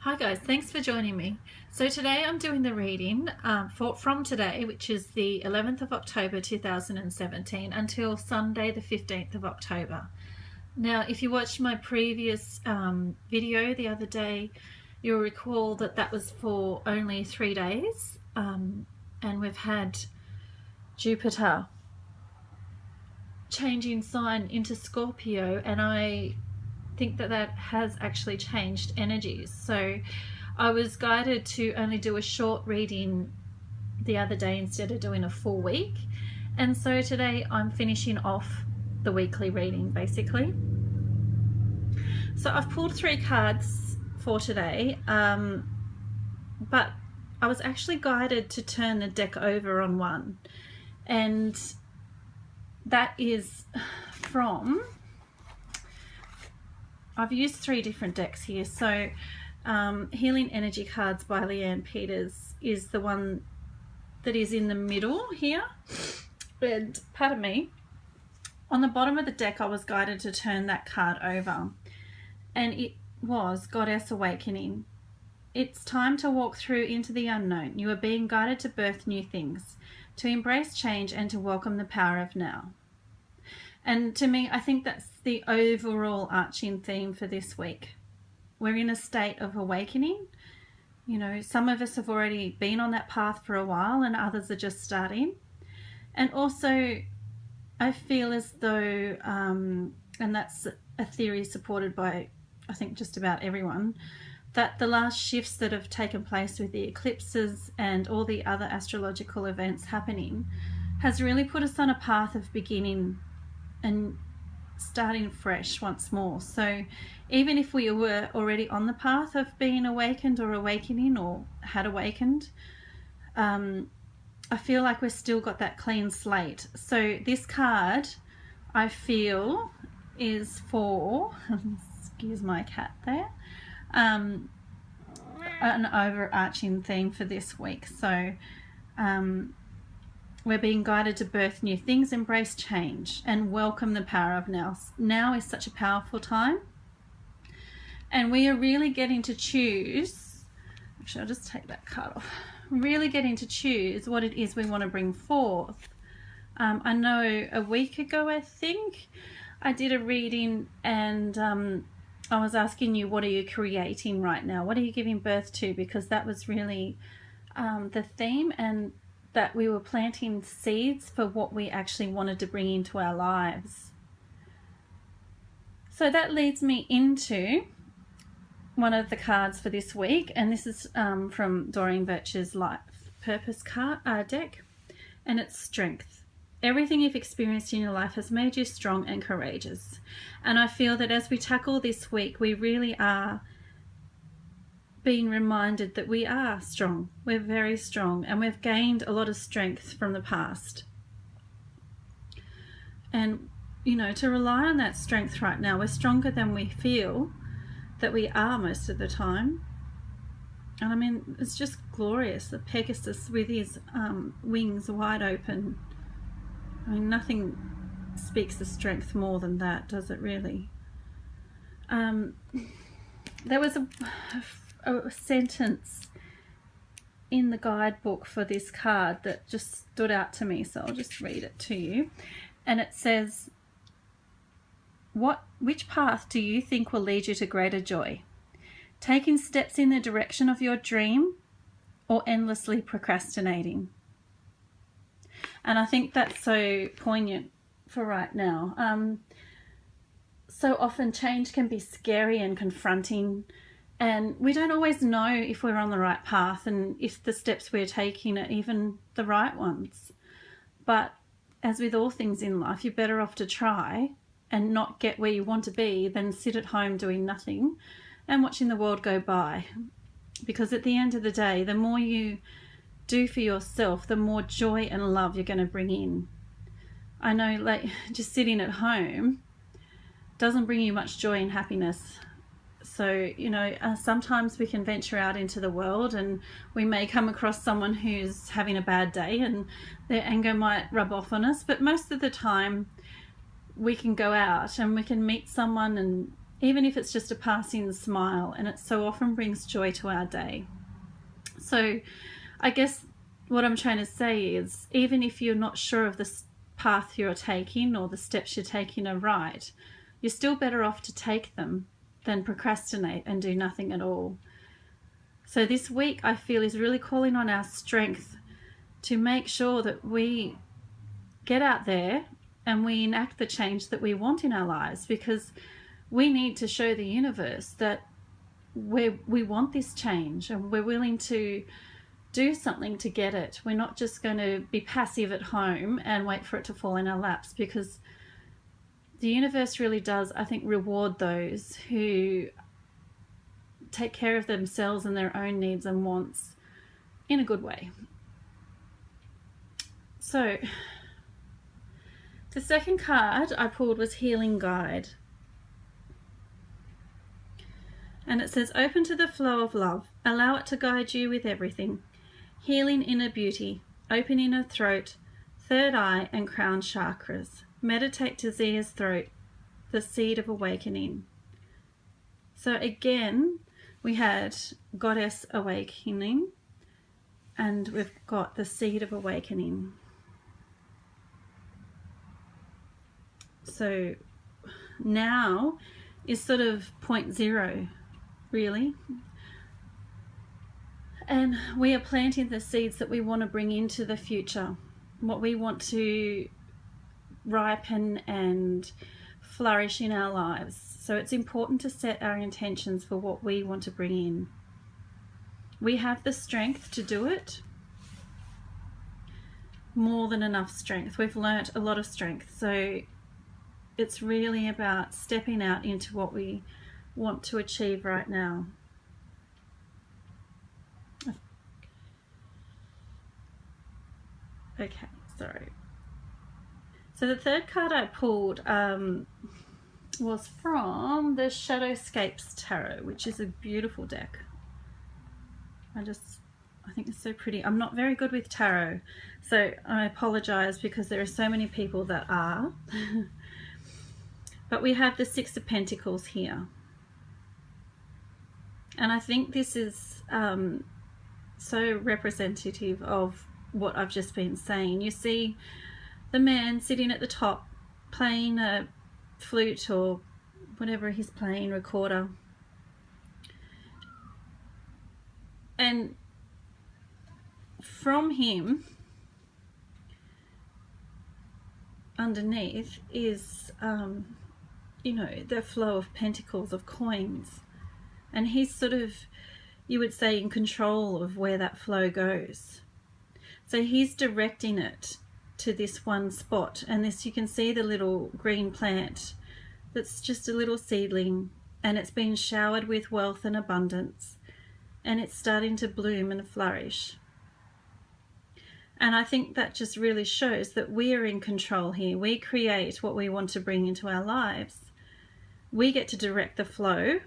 Hi guys, thanks for joining me. So today I'm doing the reading from today, which is the 11th of October 2017 until Sunday the 15th of October. Now if you watched my previous video the other day, you'll recall that that was for only 3 days and we've had Jupiter changing sign into Scorpio, and I think that that has actually changed energies. So I was guided to only do a short reading the other day instead of doing a full week, and so today I'm finishing off the weekly reading basically. So I've pulled 3 cards for today, but I was actually guided to turn the deck over on one, and that is from, I've used 3 different decks here. So Healing Energy Cards by Leanne Peters is the one that is in the middle here. And pardon me, on the bottom of the deck I was guided to turn that card over, and it was Goddess Awakening. It's time to walk through into the unknown. You are being guided to birth new things, to embrace change, and to welcome the power of now. And to me, I think that's the overall arching theme for this week. We're in a state of awakening. You know, some of us have already been on that path for a while and others are just starting. And also, I feel as though, and that's a theory supported by, I think, just about everyone, that the last shifts that have taken place with the eclipses and all the other astrological events happening has really put us on a path of beginning and starting fresh once more. So even if we were already on the path of being awakened or awakening or had awakened, I feel like we've still got that clean slate. So this card, I feel, is for, excuse my cat there, an overarching theme for this week. So we're being guided to birth new things, embrace change, and welcome the power of now. Now is such a powerful time, and we are really getting to choose. Actually, I'll just take that card off. Really getting to choose what it is we want to bring forth. I know a week ago, I think, I did a reading, and I was asking you, what are you creating right now? What are you giving birth to? Because that was really the theme, and that we were planting seeds for what we actually wanted to bring into our lives. So that leads me into one of the cards for this week, and this is from Doreen Virtue's Life Purpose card deck, and it's Strength. Everything you've experienced in your life has made you strong and courageous, and I feel that as we tackle this week, we really are being reminded that we are strong. We're very strong, and we've gained a lot of strength from the past. And, you know, to rely on that strength right now, we're stronger than we feel that we are most of the time. And I mean, it's just glorious. The Pegasus with his wings wide open. I mean, nothing speaks of strength more than that, does it really? There was a sentence in the guidebook for this card that just stood out to me, so I'll just read it to you. And it says, which path do you think will lead you to greater joy? Taking steps in the direction of your dream, or endlessly procrastinating? And I think that's so poignant for right now. So often change can be scary and confronting, and we don't always know if we're on the right path and if the steps we're taking are even the right ones. But as with all things in life, you're better off to try and not get where you want to be than sit at home doing nothing and watching the world go by. Because at the end of the day, the more you do for yourself, the more joy and love you're going to bring in. I know, like, just sitting at home doesn't bring you much joy and happiness. So, you know, sometimes we can venture out into the world and we may come across someone who's having a bad day and their anger might rub off on us. But most of the time we can go out and we can meet someone and even if it's just a passing smile, and it so often brings joy to our day. So I guess what I'm trying to say is, even if you're not sure of the path you're taking or the steps you're taking are right, you're still better off to take them than procrastinate and do nothing at all. So this week, I feel, is really calling on our strength to make sure that we get out there and we enact the change that we want in our lives, because we need to show the universe that we want this change and we're willing to do something to get it. We're not just going to be passive at home and wait for it to fall in our laps, because the universe really does, I think, reward those who take care of themselves and their own needs and wants in a good way. So the second card I pulled was Healing Guide. And it says, open to the flow of love. Allow it to guide you with everything. Healing inner beauty, open inner throat, third eye and crown chakras. Meditate to Zia's throat, the seed of awakening. So again, we had Goddess Awakening, and we've got the seed of awakening. So now is sort of point zero, really. And we are planting the seeds that we want to bring into the future, what we want to ripen and flourish in our lives. So it's important to set our intentions for what we want to bring in. We have the strength to do it, more than enough strength. We've learnt a lot of strength. So it's really about stepping out into what we want to achieve right now. Okay, sorry. So the third card I pulled was from the Shadowscapes Tarot, which is a beautiful deck. I think it's so pretty. I'm not very good with tarot, so I apologize because there are so many people that are. But we have the Six of Pentacles here. And I think this is so representative of what I've just been saying. You see the man sitting at the top playing a flute or whatever he's playing, recorder. And from him, underneath is, the flow of pentacles, of coins. And he's sort of, you would say, in control of where that flow goes. So he's directing it to this one spot. And this, you can see the little green plant that's just a little seedling, and it's been showered with wealth and abundance, and it's starting to bloom and flourish. And I think that just really shows that we are in control here. We create what we want to bring into our lives. We get to direct the flow,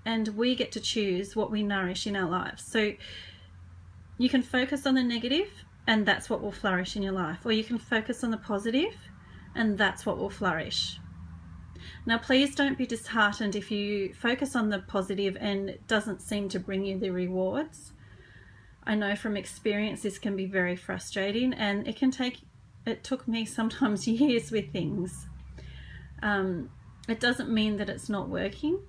and we get to choose what we nourish in our lives. So you can focus on the negative, and that's what will flourish in your life. Or you can focus on the positive, and that's what will flourish. Now, please don't be disheartened if you focus on the positive and it doesn't seem to bring you the rewards. I know from experience this can be very frustrating, and it took me sometimes years with things. It doesn't mean that it's not working.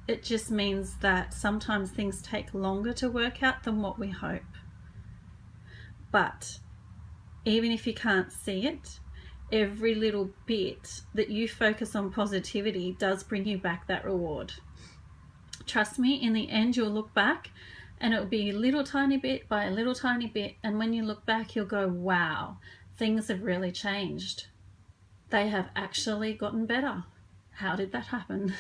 It just means that sometimes things take longer to work out than what we hope. But even if you can't see it, every little bit that you focus on positivity does bring you back that reward. Trust me, in the end you'll look back and it'll be a little tiny bit by a little tiny bit, and when you look back you'll go, wow, things have really changed. They have actually gotten better. How did that happen?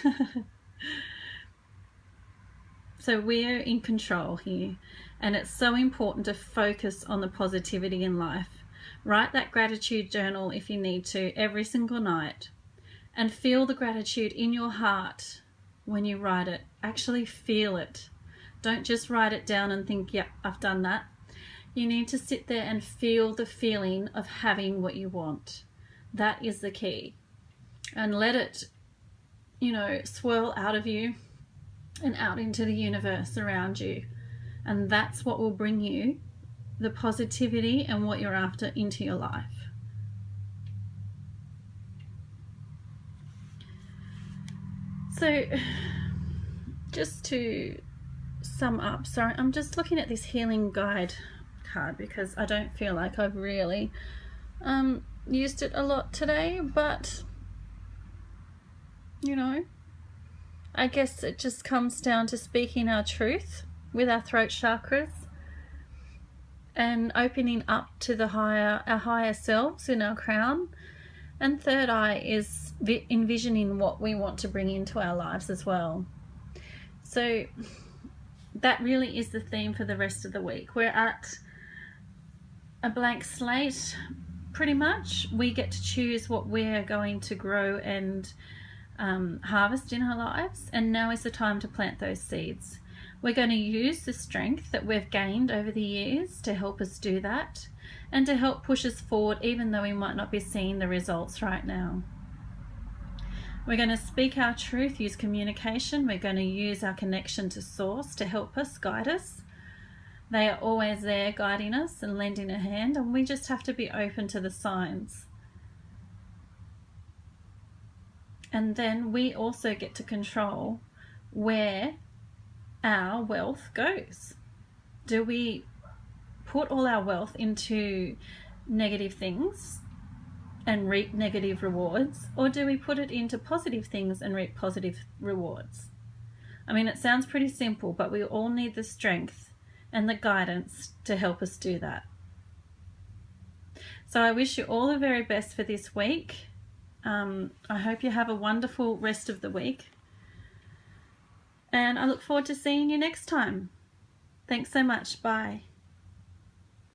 So we're in control here, and it's so important to focus on the positivity in life. Write that gratitude journal if you need to every single night, and feel the gratitude in your heart when you write it. Actually feel it. Don't just write it down and think, yep, I've done that. You need to sit there and feel the feeling of having what you want. That is the key. and let it, you know, swirl out of you and out into the universe around you. And that's what will bring you the positivity and what you're after into your life. So just to sum up, sorry, I'm just looking at this healing guide card because I don't feel like I've really used it a lot today, but you know, I guess it just comes down to speaking our truth with our throat chakras and opening up to our higher selves in our crown. And third eye is envisioning what we want to bring into our lives as well. So that really is the theme for the rest of the week. We're at a blank slate pretty much. We get to choose what we're going to grow and harvest in our lives, and now is the time to plant those seeds. We're going to use the strength that we've gained over the years to help us do that and to help push us forward even though we might not be seeing the results right now. We're going to speak our truth, use communication. We're going to use our connection to source to help us, guide us. They are always there guiding us and lending a hand, and we just have to be open to the signs. And then we also get to control where our wealth goes. Do we put all our wealth into negative things and reap negative rewards, or do we put it into positive things and reap positive rewards? I mean, it sounds pretty simple, but we all need the strength and the guidance to help us do that. So I wish you all the very best for this week. I hope you have a wonderful rest of the week. And I look forward to seeing you next time. Thanks so much. Bye.